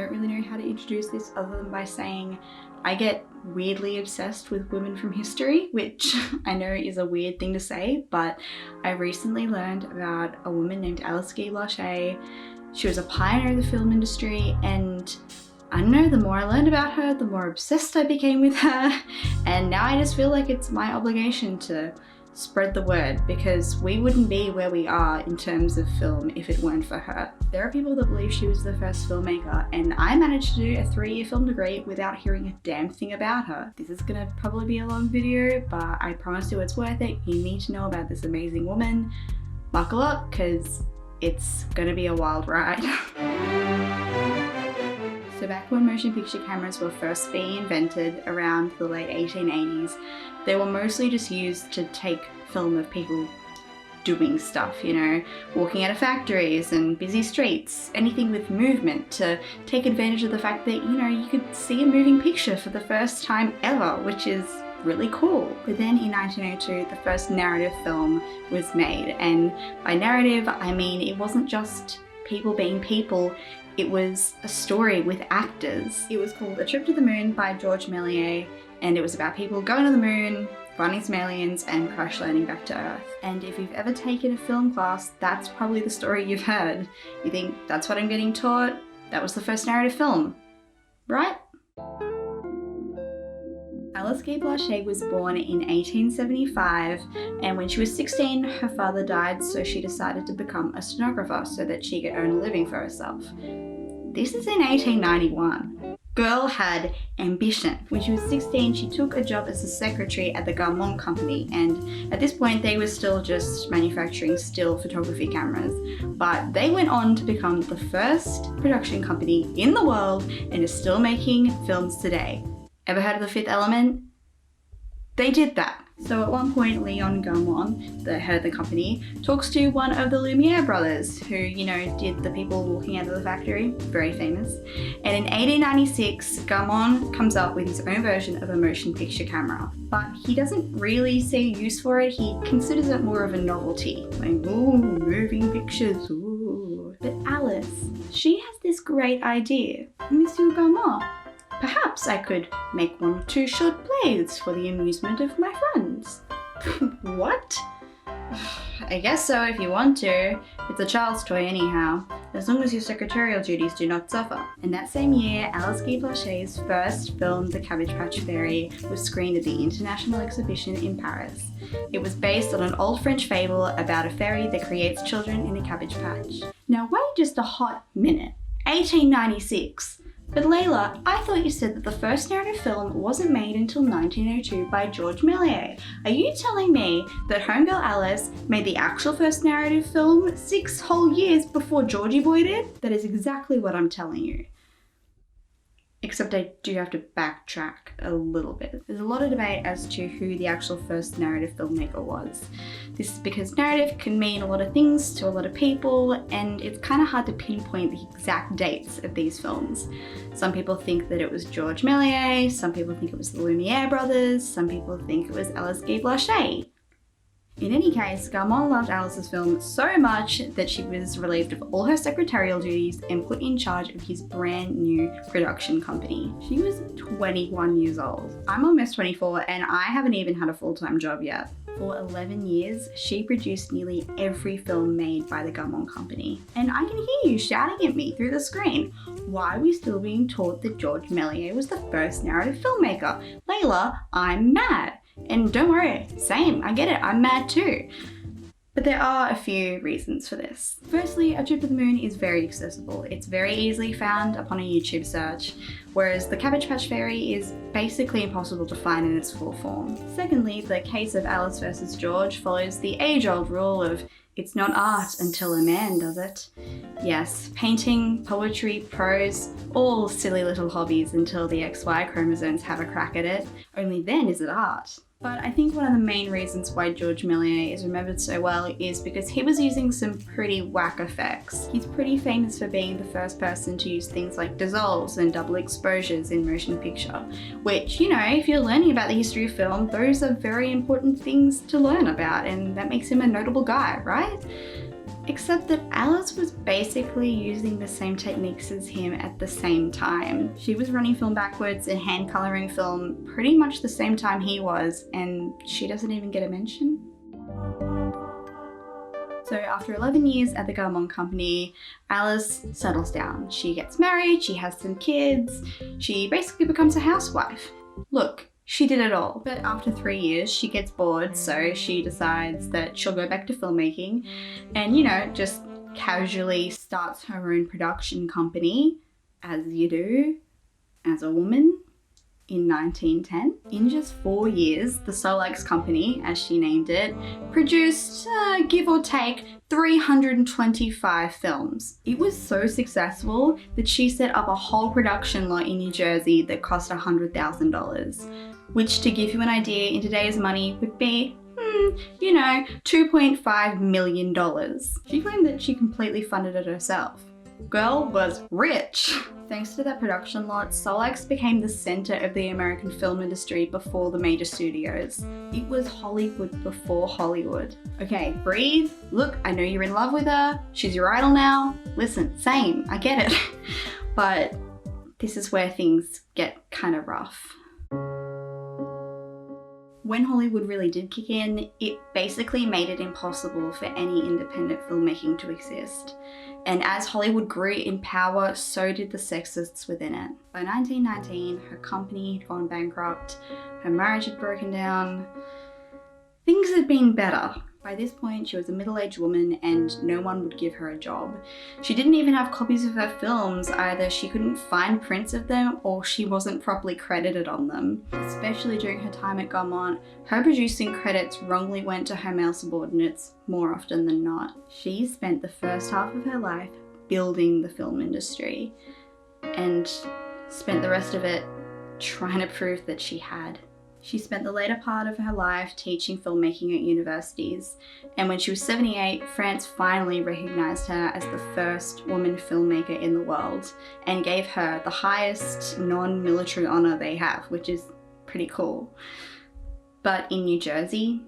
don't really know how to introduce this other than by saying I get weirdly obsessed with women from history, which I know is a weird thing to say, but I recently learned about a woman named Blaché. She was a pioneer of the film industry, and I don't know, the more I learned about her, the more obsessed I became with her, and now I just feel like it's my obligation to spread the word, because we wouldn't be where we are in terms of film if it weren't for her. There are people that believe she was the first filmmaker, and I managed to do a 3-year film degree without hearing a damn thing about her. This is gonna probably be a long video, but I promise you it's worth it. You need to know about this amazing woman. Buckle up, because it's gonna be a wild ride. So back when motion picture cameras were first being invented around the late 1880s, they were mostly just used to take film of people doing stuff, you know, walking out of factories and busy streets, anything with movement, to take advantage of the fact that, you know, you could see a moving picture for the first time ever, which is really cool. But then in 1902, the first narrative film was made, and by narrative I mean it wasn't just people being people, it was a story with actors. It was called A Trip to the Moon by George Méliès, and it was about people going to the moon, finding some aliens, and crash landing back to Earth. And if you've ever taken a film class, that's probably the story you've heard. You think, that's what I'm getting taught? That was the first narrative film, right? Alice Guy Blaché was born in 1875, and when she was 16, her father died, so she decided to become a stenographer so that she could earn a living for herself. This is in 1891. Girl had ambition. When she was 16, she took a job as a secretary at the Gaumont company, and at this point they were still just manufacturing still photography cameras, but they went on to become the first production company in the world and is still making films today. Ever heard of The Fifth Element? They did that. So at one point, Leon Gaumont, the head of the company, talks to one of the Lumiere brothers who, you know, did The People Walking Out of the Factory, very famous. And in 1896, Gaumont comes up with his own version of a motion picture camera. But he doesn't really see a use for it. He considers it more of a novelty. Like, ooh, moving pictures, ooh. But Alice, she has this great idea. Monsieur Gaumont, perhaps I could make 1 or 2 short plays for the amusement of my friends. What? I guess so if you want to. It's a child's toy anyhow, as long as your secretarial duties do not suffer. And that same year, Alice Guy Blaché's first film, The Cabbage Patch Fairy, was screened at the International Exhibition in Paris. It was based on an old French fable about a fairy that creates children in a cabbage patch. Now wait just a hot minute. 1896. But Layla, I thought you said that the first narrative film wasn't made until 1902 by George Méliès. Are you telling me that Homegirl Alice made the actual first narrative film 6 whole years before Georgie Boy did? That is exactly what I'm telling you. Except I do have to backtrack a little bit. There's a lot of debate as to who the actual first narrative filmmaker was. This is because narrative can mean a lot of things to a lot of people, and it's kind of hard to pinpoint the exact dates of these films. Some people think that it was George Méliès, some people think it was the Lumiere brothers, some people think it was Alice Guy Blaché. In any case, Gaumont loved Alice's film so much that she was relieved of all her secretarial duties and put in charge of his brand new production company. She was 21 years old. I'm almost 24 and I haven't even had a full-time job yet. For 11 years, she produced nearly every film made by the Gaumont company. And I can hear you shouting at me through the screen. Why are we still being taught that George Méliès was the first narrative filmmaker? Layla, I'm mad. And don't worry, same, I get it, I'm mad too. But there are a few reasons for this. Firstly, A Trip to the Moon is very accessible. It's very easily found upon a YouTube search, whereas The Cabbage Patch Fairy is basically impossible to find in its full form. Secondly, the case of Alice versus George follows the age-old rule of it's not art until a man does it. Yes, painting, poetry, prose, all silly little hobbies until the XY chromosomes have a crack at it. Only then is it art. But I think one of the main reasons why George Méliès is remembered so well is because he was using some pretty whack effects. He's pretty famous for being the first person to use things like dissolves and double exposures in motion picture, which, you know, if you're learning about the history of film, those are very important things to learn about, and that makes him a notable guy, right? Except that Alice was basically using the same techniques as him at the same time. She was running film backwards and hand coloring film pretty much the same time he was, and she doesn't even get a mention. So after 11 years at the Gaumont company, Alice settles down. She gets married, she has some kids, she basically becomes a housewife. Look, she did it all. But after 3 years, she gets bored, so she decides that she'll go back to filmmaking and, you know, just casually starts her own production company, as you do, as a woman, in 1910. In just 4 years, the Solex company, as she named it, produced, give or take, 325 films. It was so successful that she set up a whole production lot in New Jersey that cost $100,000, which, to give you an idea, in today's money would be, you know, $2.5 million. She claimed that she completely funded it herself. Girl was rich. Thanks to that production lot, Solex became the center of the American film industry before the major studios. It was Hollywood before Hollywood. Okay, breathe. Look, I know you're in love with her. She's your idol now. Listen, same, I get it. But this is where things get kind of rough. When Hollywood really did kick in, it basically made it impossible for any independent filmmaking to exist. And as Hollywood grew in power, so did the sexists within it. By 1919, her company had gone bankrupt, her marriage had broken down, things had been better. By this point, she was a middle-aged woman and no one would give her a job. She didn't even have copies of her films. Either she couldn't find prints of them or she wasn't properly credited on them. Especially during her time at Gaumont, her producing credits wrongly went to her male subordinates more often than not. She spent the first half of her life building the film industry and spent the rest of it trying to prove that she had. She spent the later part of her life teaching filmmaking at universities, and when she was 78, France finally recognized her as the first woman filmmaker in the world and gave her the highest non-military honor they have, which is pretty cool. But in New Jersey,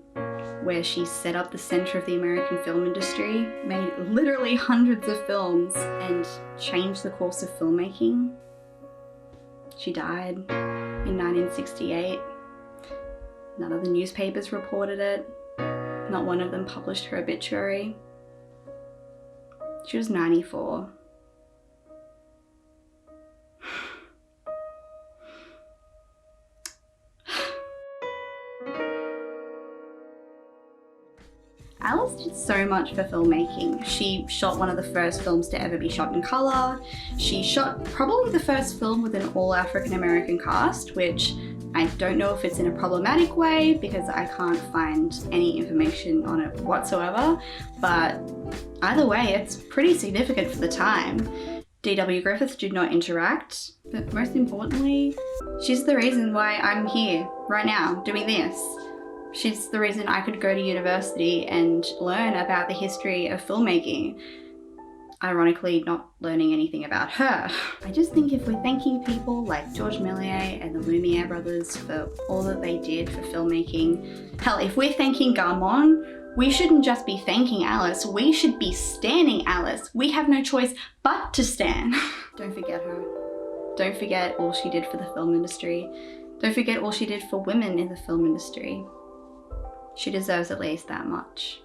where she set up the center of the American film industry, made literally hundreds of films, and changed the course of filmmaking, she died in 1968. None of the newspapers reported it. Not one of them published her obituary. She was 94. Alice did so much for filmmaking. She shot one of the first films to ever be shot in color. She shot probably the first film with an all African American cast, which I don't know if it's in a problematic way because I can't find any information on it whatsoever, but either way, it's pretty significant for the time. D.W. Griffith did not interact, but most importantly, she's the reason why I'm here right now doing this. She's the reason I could go to university and learn about the history of filmmaking. Ironically, not learning anything about her. I just think if we're thanking people like George Méliès and the Lumiere brothers for all that they did for filmmaking, hell, if we're thanking Gaumont, we shouldn't just be thanking Alice, we should be standing Alice. We have no choice but to stand. Don't forget her. Don't forget all she did for the film industry. Don't forget all she did for women in the film industry. She deserves at least that much.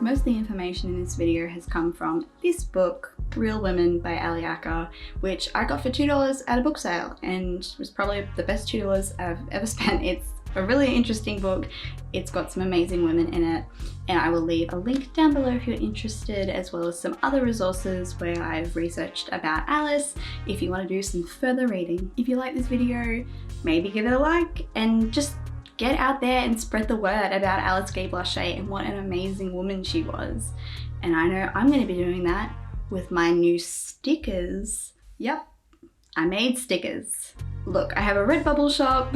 Most of the information in this video has come from this book, Real Women by Ali Acker, which I got for $2 at a book sale and was probably the best $2 I've ever spent. It's a really interesting book. It's got some amazing women in it, and I will leave a link down below if you're interested, as well as some other resources where I've researched about Alice if you want to do some further reading. If you like this video, maybe give it a like and just get out there and spread the word about Alice Guy Blaché and what an amazing woman she was. And I know I'm going to be doing that with my new stickers. Yep, I made stickers. Look, I have a Redbubble shop,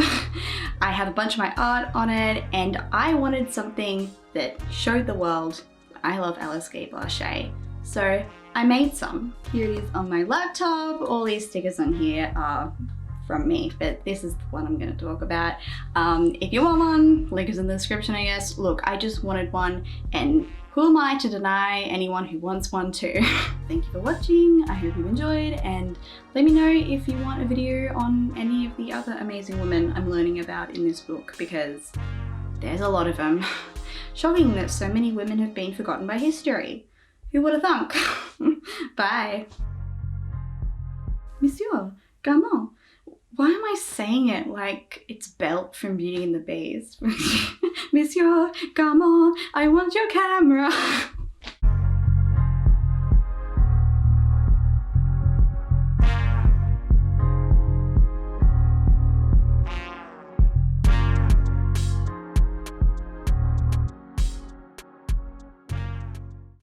I have a bunch of my art on it, and I wanted something that showed the world I love Alice Guy Blaché. So I made some. Here it is on my laptop. All these stickers on here are from me, but this is the one I'm going to talk about. If you want one, link is in the description, I guess. Look, I just wanted one, and who am I to deny anyone who wants one too? Thank you for watching. I hope you enjoyed, and let me know if you want a video on any of the other amazing women I'm learning about in this book, because there's a lot of them. Shocking that so many women have been forgotten by history. Who would have thunk? Bye. Monsieur, gamin. Why am I saying it like it's Belt from Beauty and the Beast? Monsieur, gamin, I want your camera.